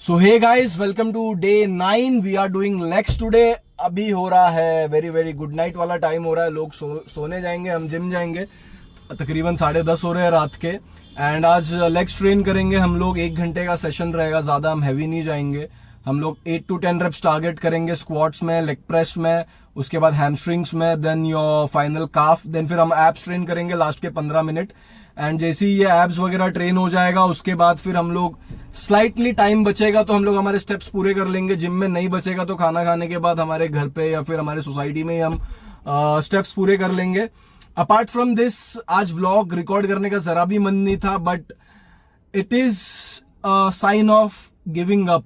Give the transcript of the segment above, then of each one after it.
So hey guys, welcome to day 9। We are doing legs today. अभी हो रहा है वेरी वेरी गुड नाइट वाला टाइम हो रहा है। लोग सोने जाएंगे, हम जिम जाएंगे। तकरीबन 10:30 हो रहे हैं रात के। एंड आज लेग्स ट्रेन करेंगे हम लोग। 1 घंटे का सेशन रहेगा, ज़्यादा हम हैवी नहीं जाएंगे। हम लोग 8 to 10 रेप्स टारगेट करेंगे स्क्वाट्स में, लेग प्रेस में, उसके बाद हैमस्ट्रिंग्स में, then your final calf, then फिर हम एब्स ट्रेन करेंगे लास्ट के 15 मिनट। एंड जैसे ही ये एब्स वगैरह ट्रेन हो जाएगा उसके बाद फिर हम लोग स्लाइटली टाइम बचेगा तो हम लोग हमारे स्टेप्स पूरे कर लेंगे। जिम में नहीं बचेगा तो खाना खाने के बाद हमारे घर पे या फिर हमारे सोसाइटी में ही हम स्टेप्स पूरे कर लेंगे। अपार्ट फ्रॉम दिस, आज व्लॉग रिकॉर्ड करने का जरा भी मन नहीं था, but it is a sign of giving up.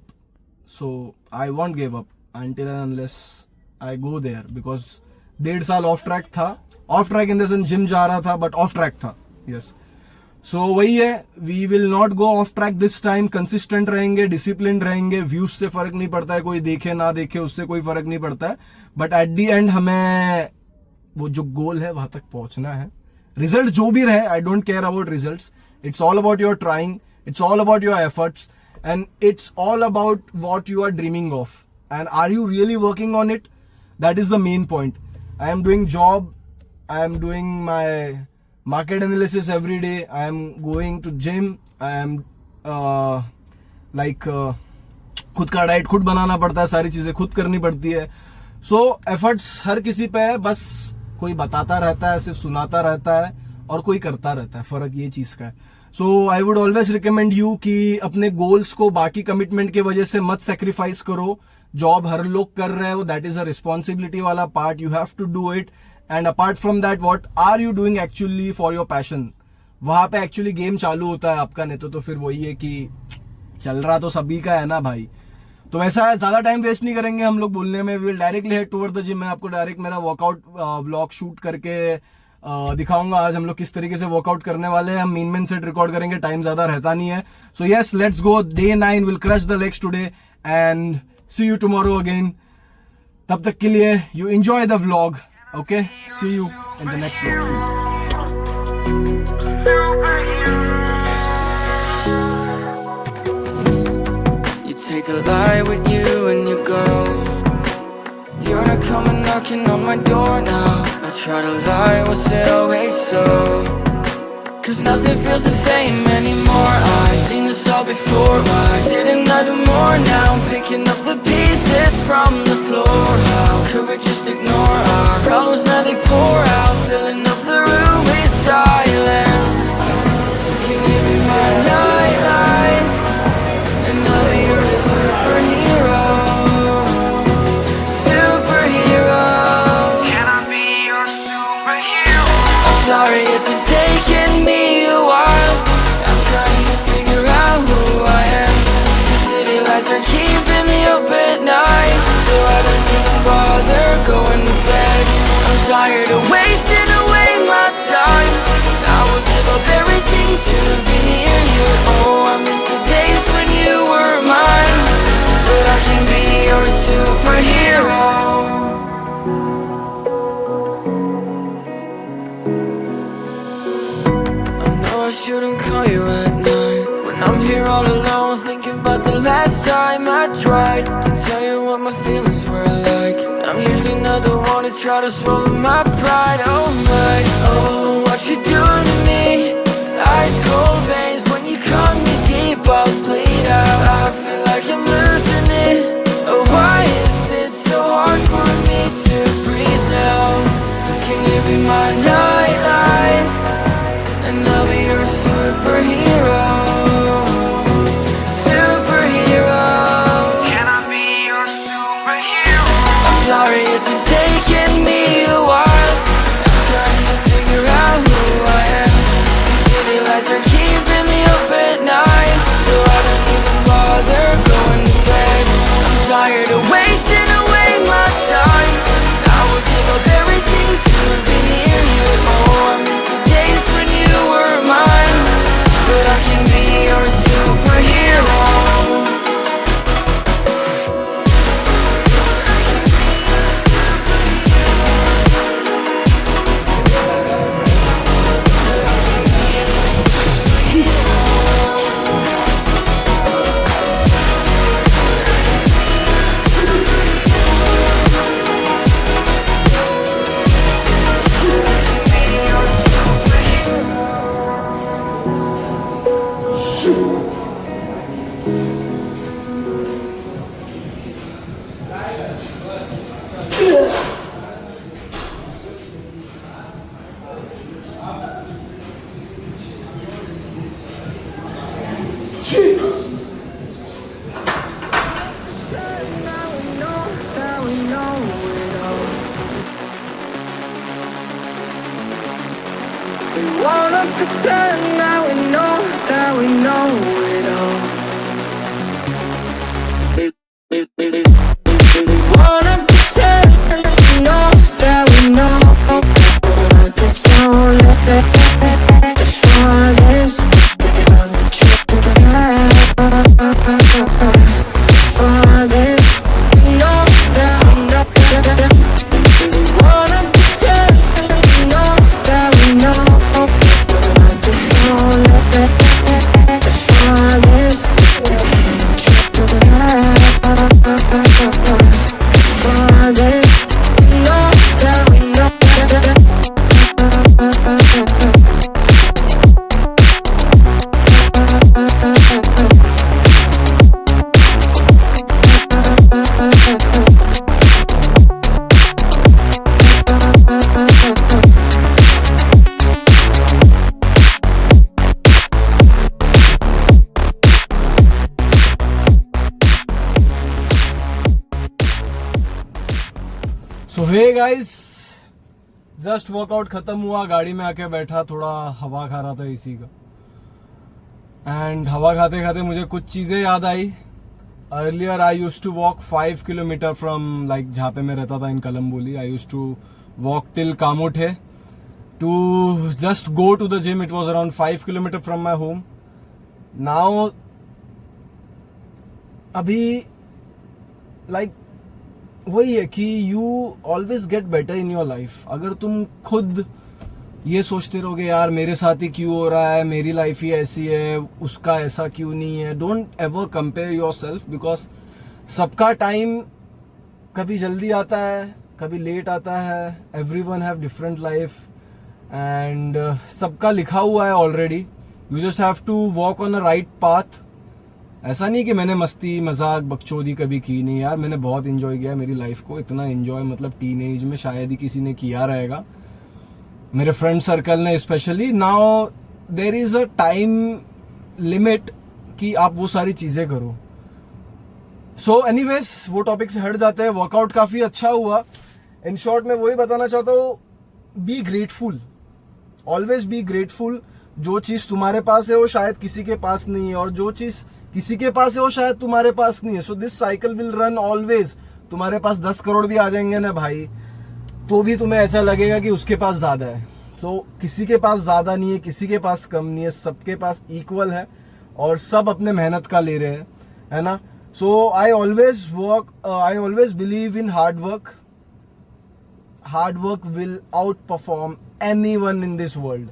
So I won't give up until and unless I go there, because 1.5 साल ऑफ ट्रैक था। Off track in the sense gym जा रहा था बट ऑफ ट्रैक था। Yes, so वही है, we will not go off track this time. Consistent रहेंगे, discipline रहेंगे। व्यूज से फर्क नहीं पड़ता है, कोई देखे ना देखे उससे कोई फर्क नहीं पड़ता है। बट एट दी एंड हमें वो जो गोल है वहां तक पहुंचना है। रिजल्ट जो भी रहे, I don't care about results. It's all about your trying, it's all about your efforts, and it's all about what you are dreaming of, and are you really working on it? That is the main point. I am doing job, I am doing my market analysis every day, I am going to gym, I am खुद का diet खुद बनाना पड़ता है, सारी चीजें खुद करनी पड़ती है। सो एफर्ट्स हर किसी पे है, बस कोई बताता रहता है, सिर्फ सुनाता रहता है, और कोई करता रहता है। फर्क ये चीज का है। So I would always recommend you कि अपने गोल्स को बाकी कमिटमेंट की वजह से मत सेक्रीफाइस करो। जॉब हर लोग कर रहे हो, दैट इज अ रिस्पॉन्सिबिलिटी वाला part, you have to do it. And apart from that, what are you doing actually for your passion, वहां पे एक्चुअली गेम चालू होता है आपका। नहीं तो फिर वही है कि चल रहा तो सभी का है ना भाई। तो वैसा है, ज्यादा टाइम वेस्ट नहीं करेंगे हम लोग बोलने में। We will directly head toward the gym. मैं आपको डायरेक्ट मेरा वर्कआउट व्लॉग शूट करके दिखाऊंगा आज हम लोग किस तरीके से वर्कआउट करने वाले हैं। हम मेन सेट रिकॉर्ड करेंगे, टाइम ज्यादा रहता नहीं है। So yes, let's go. Day 9 will crush the legs today and see you tomorrow again. तब तक के लिए you enjoy the vlog. Okay, see you in the next vlog. Take the light with you and you go. You're not coming knocking on my door now. I try to lie, was it always so? Cause nothing feels the same anymore. I've seen this all before. Why didn't I do more? Now I'm picking up the pieces from the floor. How could we just ignore our problems? Now they pour out, filling up the room with silence. Can you be my nightlight? And I'll be your superhero. Superhero. Can I be your superhero? I'm sorry if it's taken me a while. I'm trying to figure out who I am. The city lights are keeping me up at night, so I don't even bother going to bed. I'm tired of wasting away my time. I would give up everything to be near you. Oh, I miss the days when you were mine, but I can be your superhero. I know I shouldn't call you at night when I'm here all alone, thinking about the last time I tried to tell you what my feelings were like. I'm usually not the one to try to swallow my pride. Oh my, oh, what you doing to me? Ice cold veins when you cut me deep, I'll bleed out. I feel like I'm losing it. Oh, why is it so hard for me to breathe now? Can you be my nightlight? And I'll be your superhero. Superhero. Can I be your superhero? I'm sorry if it's taken me a while. I'm trying to figure out who I am. The city lights are keeping me up at night. pretend that we know it all. Wanna pretend we know that we know it's all the farthest on the trip farthest. We know that we know. Wanna pretend we know that we know it's all the farthest. So hey guys, just workout खत्म हुआ, गाड़ी में आके बैठा, थोड़ा हवा खा रहा था एसी का, एंड हवा खाते खाते मुझे कुछ चीज़ें याद आई. Earlier I used to walk 5 kilometre from like जहाँ पे मैं रहता था in Kalamboli. I used to walk till Kamothe to just go to the gym. It was around 5 kilometre from my home. Now अभी लाइक वही है कि you always get better in your life. अगर तुम खुद ये सोचते रहोगे यार मेरे साथ ही क्यों हो रहा है, मेरी लाइफ ही ऐसी है, उसका ऐसा क्यों नहीं है, don't ever compare yourself, because सबका टाइम कभी जल्दी आता है, कभी लेट आता है. Everyone have different life and सबका लिखा हुआ है already. You just have to walk on a right path. ऐसा नहीं कि मैंने मस्ती मजाक बकचोदी कभी की नहीं यार, मैंने बहुत एंजॉय किया मेरी लाइफ को. इतना एंजॉय मतलब टीनेज में शायद ही किसी ने किया रहेगा, मेरे फ्रेंड सर्कल ने specially. Now there is a time limit कि आप वो सारी चीजें करो. सो एनीवेज वो टॉपिक से हट जाते हैं. वर्कआउट काफी अच्छा हुआ. इन शॉर्ट मैं वही बताना चाहता हूँ, be grateful, always be grateful. जो चीज तुम्हारे पास है वो शायद किसी के पास नहीं है, और जो चीज किसी के पास है वो शायद तुम्हारे पास नहीं है. So this cycle will run always. तुम्हारे पास 10 करोड़ भी आ जाएंगे ना भाई, तो भी तुम्हें ऐसा लगेगा कि उसके पास ज्यादा है. तो किसी के पास ज्यादा नहीं है, किसी के पास कम नहीं है, सबके पास इक्वल है और सब अपने मेहनत का ले रहे हैं, है ना. So I always believe in hard work. Hard work will outperform anyone in this world.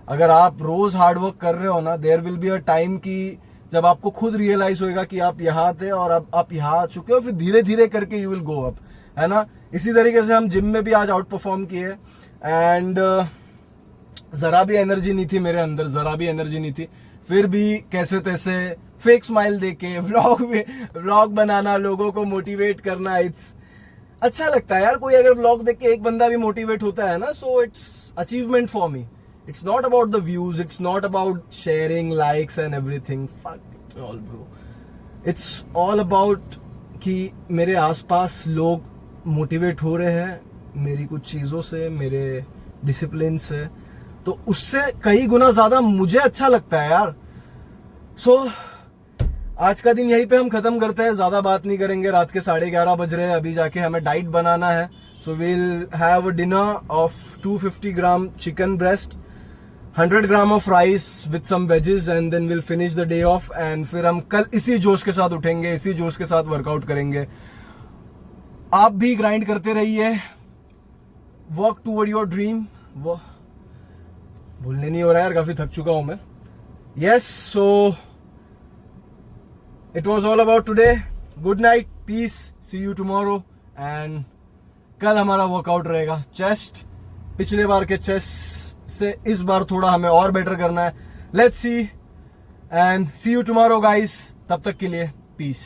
अगर आप रोज हार्ड वर्क कर रहे हो ना, there will be a time कि जब आपको खुद रियलाइज होएगा कि आप यहाँ थे और अब आप यहाँ आ चुके हो, फिर धीरे धीरे करके यू विल गो अप, है ना. इसी तरीके से हम जिम में भी आज आउट परफॉर्म किए एंड जरा भी एनर्जी नहीं थी मेरे अंदर, जरा भी एनर्जी नहीं थी. फिर भी कैसे तैसे फेक स्माइल देके व्लॉग बनाना, लोगों को मोटिवेट करना, इट्स अच्छा लगता है यार. कोई अगर व्लॉग देख के एक बंदा भी मोटिवेट होता है ना, so it's achievement for me. It's not about the views, it's not about sharing likes and everything. Fuck it all, bro. It's all about कि मेरे आसपास लोग मोटिवेट हो रहे हैं मेरी कुछ चीज़ों से, मेरे डिसिप्लिन से, तो उससे कई गुना ज़्यादा मुझे अच्छा लगता है यार. सो आज का दिन यहीं पे हम ख़त्म करते हैं, ज़्यादा बात नहीं करेंगे. रात के 11:30 बज रहे हैं, अभी जाके हमें डाइट बनाना है. सो we'll have a dinner of 250 gram chicken breast, 100 gram of rice with some veggies, and then we'll finish the day off. And फिर हम कल इसी जोश के साथ उठेंगे, इसी जोश के साथ वर्कआउट करेंगे. आप भी ग्राइंड करते रहिए, वर्क टूवर्ड योर ड्रीम. वो भूलने नहीं हो रहा है यार, काफी थक चुका हूं मैं. Yes, so it was all about today. Good night, peace, see you tomorrow. And कल हमारा वर्कआउट रहेगा चेस्ट. पिछले बार के चेस्ट से इस बार थोड़ा हमें और बेटर करना है. Let's see and see you tomorrow guys. तब तक के लिए पीस.